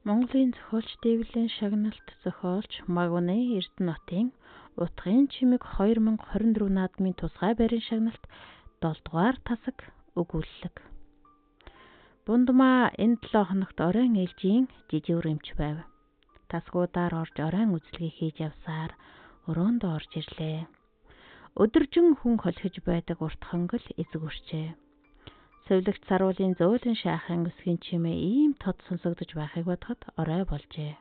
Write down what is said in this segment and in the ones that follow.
Монголын зохиолч Дэвлэн шагналт зохиолч Магуны Эрдэнэтийн Утгын чимэг 2024 наадмын тусгай байрын шагналт 7 дугаар тасаг өгүүлэлэг. Бундмаа энэ 7 хоногт оройн ээлжийн жижигүр эмч байв. Тасгуудаар орж оройн үзлэгийг хийж явсаар өрөөндөө орж ирлээ. Өдөржин хүн холхиж байдаг урт хонгил эзэг үрчээ. Сувлагч саруулын зөөлөн шаахан өсгийн чимээ ийм тод сонсогдож байхыг бодоход орой болжээ.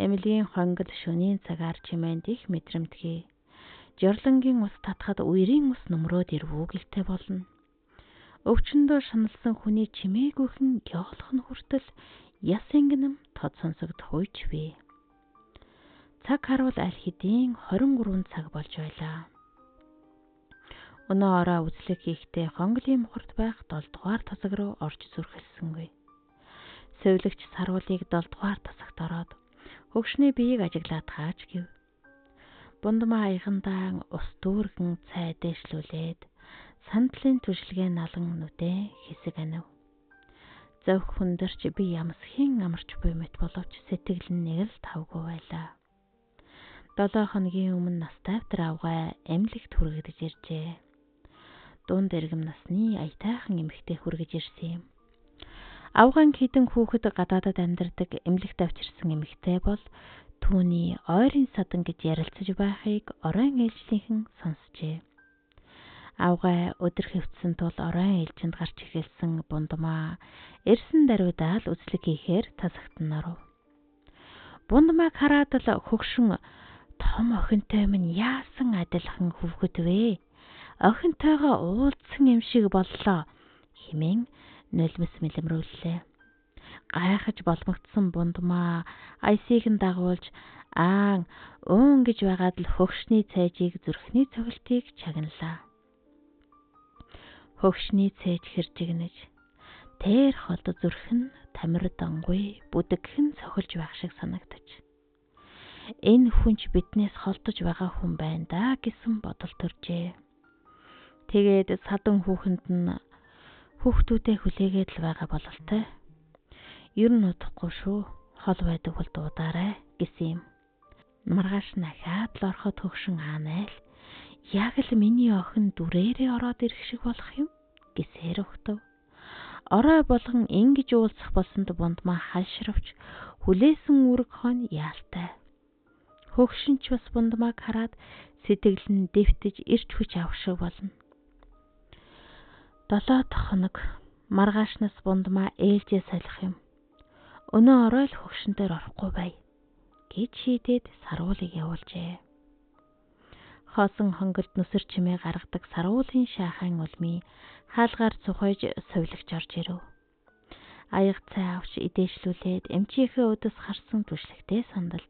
Эмилийн хонгил шөнийн цагаар чимээнд их мэдрэмтгий. Жорлонгийн ус татхад үерийн ус нөмрөөд ирвүү гэлтэй болно. Өвчнөдөө шаналсан хүний чимээгүйхэн геолох нь хүртэл яс ингэнэм тод сонсогдох үеч бий. Цаг харуул аль хэдийн 23 цаг болж байлаа. Өнөө орой үзлэг хийхдээ хонголын мухарт байх 7 дугаар тасаг руу орж зүрхэлсэнгүй. Сувлагч саруулыг 7 дугаар тасагт ороод хөгшний биеийг ажиглаад хаач гэв. Бундмаа аягандаа ус дүүргэн цай дээшлүүлээд сандлын түшилгээ налан нүдээ хэсэг анив. Зовх хүндэрч би ямсхийн амарч буй мэт боловч сэтгэл нь нэг л тавгүй байлаа. 7 хоногийн өмнө настай авдар авгай эмнэлэгт хүргэгдэж иржээ. Дунд эргэм насны аятайхан эмэгтэй хүргэж ирсэн юм. Авгаан хідэн хүүхэд гадаадад амьдардаг эмнэлэгт авчирсан эмэгтэй бол түүний ойрын садан гэж ярилцаж байхыг оройн ээлжлийнхэн сонсжээ. Авгай өдөр хэвтсэн тул оройн ээлжинд гарч эхэлсэн бундмаа эрсэн даруйдаал үзлэг хийхээр тасагт нь оров. Бундмааг хараад л хөгшин том охинтой минь яасан адилхан хүүхэд вэ? Охинтойгоо уулзсан юм шиг боллоо хэмээн нулимс мэлэмрүүллээ. Гайхаж боломгдсон бундмаа айсыг нь дагуулж уун гэж байгаад л хөгшний цайжийг зүрхний цогилтыг чагналаа. Хөгшний цайж хэржигнэж тэр хол зүрх нь тамир донгуй бүдэгхэн цохилж байх шиг санагдаж. Энэ хүнч биднээс холдож байгаа хүн байна да гэсэн бодол төржээ. Тэгээд садан хүүхэнд нь хүүхдүүдээ хүлээгээд л байгаа бололтой. Ер нь удахгүй шүү. Хол байдаг бол дуудаарай гэсэн юм. Маргааш нахаад л ороход хөгшин аанай л яг л миний охин дүрээрээ ороод ирэх шиг болох юм гэсээр өгтөв. Орой болгон ингэж уулзах болсонд бундмаа хальшравч хүлээсэн үүрэг хонь яалтай. Хөгшинч бас бундмааг хараад сэтгэл нь дэвтэж ирч хүч авах шиг болно. 7 дахь хоног маргаашнаас бундмаа ээлжээ солих юм. Өнөө орой л хөгшин дээр орохгүй бай гэж шийдээд саруулыг явуулжээ. Хоосон хонгилд нүсэр чимээ гаргадаг саруулын шаахан улмын хаалгаар цухойж сувлагч орж ирэв. Аяг цай авч идээшлүүлээд эмчийнхээ өдөс харсан түшлэгтэй сандалд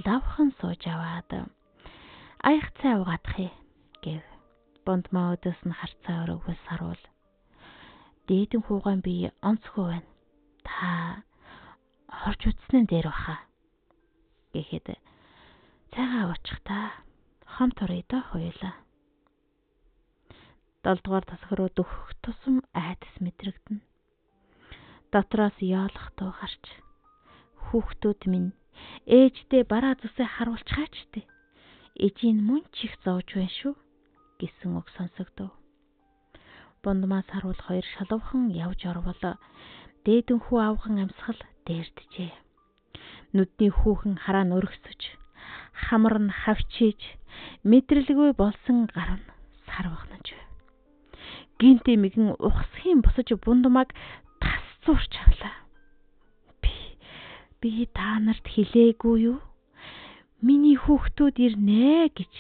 лавхан сууж аваад аяг цай угаадах гэв. Бундмаа өдөс нь харцаа өрөвгөл саруул. Дээдэн хүүгаан би онцгүй байна. Та орж үтснэн дээр баха гэхэд цайгаа аваачих та хамт орё да хоёулаа. 7 дугаар тасаг руу дөхөх тусам айдас мэдрэгдэнэ. Дотроос яолох дуу гарч хүүхдүүд минь ээждээ бараа зүсээ харуулчихаач дээ. Ээжийн мөн ч их зовж байна шүү гэсэн үг сонсогдов. Бундмаа саруул хоёр шалавхан явж орвол дээдэн хүү авган амьсгал дээрдэжээ. Нүдний хүүхэн хараа нөргсөж хамар нь хавчиж мэдрэлгүй болсон гар нь сарвахнаж байв. Гинт эмгэн ухсхийн босож бундмааг тас зурч авлаа. Би та нарт хэлээгүй юу? Миний хүүхдүүд ирнэ гэж.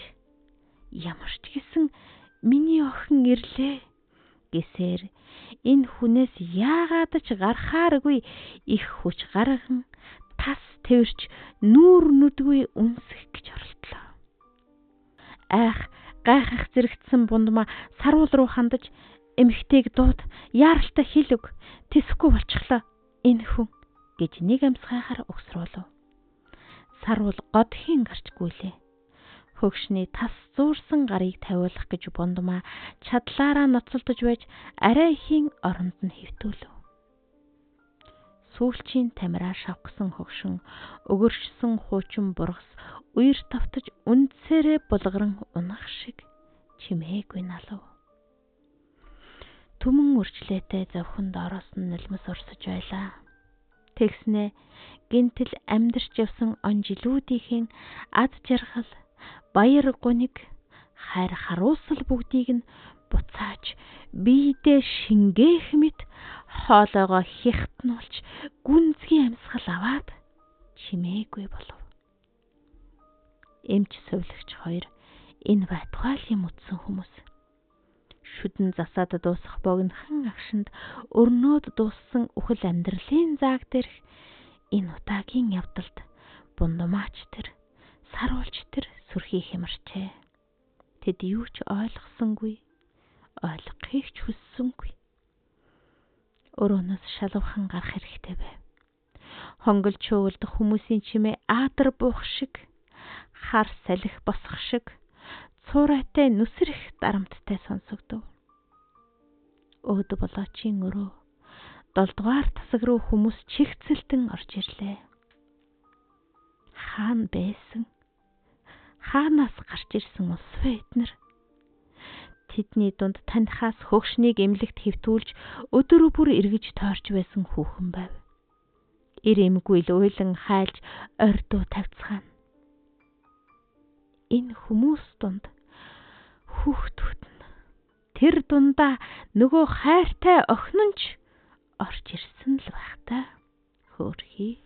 Ямар ч гэсэн миний охин ирлээ гэсээр энэ хүнээс яагаад ч гарахааргүй их хүч гарган тас тэрч нүүр нүдгүй үнсэх гэж оролдлоо. Гайхах зэрэгцсэн бундмаа саруул руу хандаж эмэгтэйг дууд яаралтай хэлв тэсэхгүй болчихлоо энэ хүн гэж нэг амсгайхаар өгсрүүлв. Саруул годхийн гарч гүйлээ. Хөгшний тас зуурсан гарыг тавиулах гэж бундмаа чадлаараа ноцолдож байж арай ихийн оронд нь хэвтүүлв. сүүлчийн тамираа шавхсан хогшин өгөршсөн хуучин бургас үер тавтаж үндсээрээ булгаран унах шиг чимээгүй налав. Түмэн үрчлээтэй завхан доороос нь нулимс урсаж байлаа. Тэгснэ гинтэл амьдарч явсан он жилүүдийн ад жаргал, баяр гуниг, хайр харуусал бүгдийг нь буцааж биедээ шингээх мэт хоолойгоо хихтнуулж гүнзгий амьсгал аваад чимээгүй болов. Эмч сувлагч хоёр энэ байтугайлын мөдсөн хүмүүс. Шүдэн засаад дуусах богинохан агшинд өрнөөд дууссан үхэл амьдралын зааг дээрх энэ удаагийн явдалд бундамаач тэр, саруулч тэр сүрхий хямарчээ. Тэд юу ч ойлгосонгүй, ойлгохыг ч хүссэнгүй. Өрөөнөөс шалуухан гарах хэрэгтэй байв. Хонгол чөөлдөх хүмүүсийн чимээ аадар буух шиг, хар салхи босох шиг, цуурайтай нүсэр их дарамттай сонсогдов. Өөд болоочийн өрөө 7 дугаар тасаг руу хүмүүс чигцэлтэн орж ирлээ. Хаана байсан? Хаанаас гарч ирсэн улс вэ эднэр? Тэдний дунд танихаас хөгшнийг эмнэлэгт хэвтүүлж өдөр бүр эргэж тойрч байсан хүүхэн байв. Ир эмгүй л уйлан хайлж ордуу тавьцгаана. Энэ хүмүүс дунд хүүхдүүд нь тэр дундаа нөгөө хайртай охин нь ч орж ирсэн л байх та. Хөөрхий.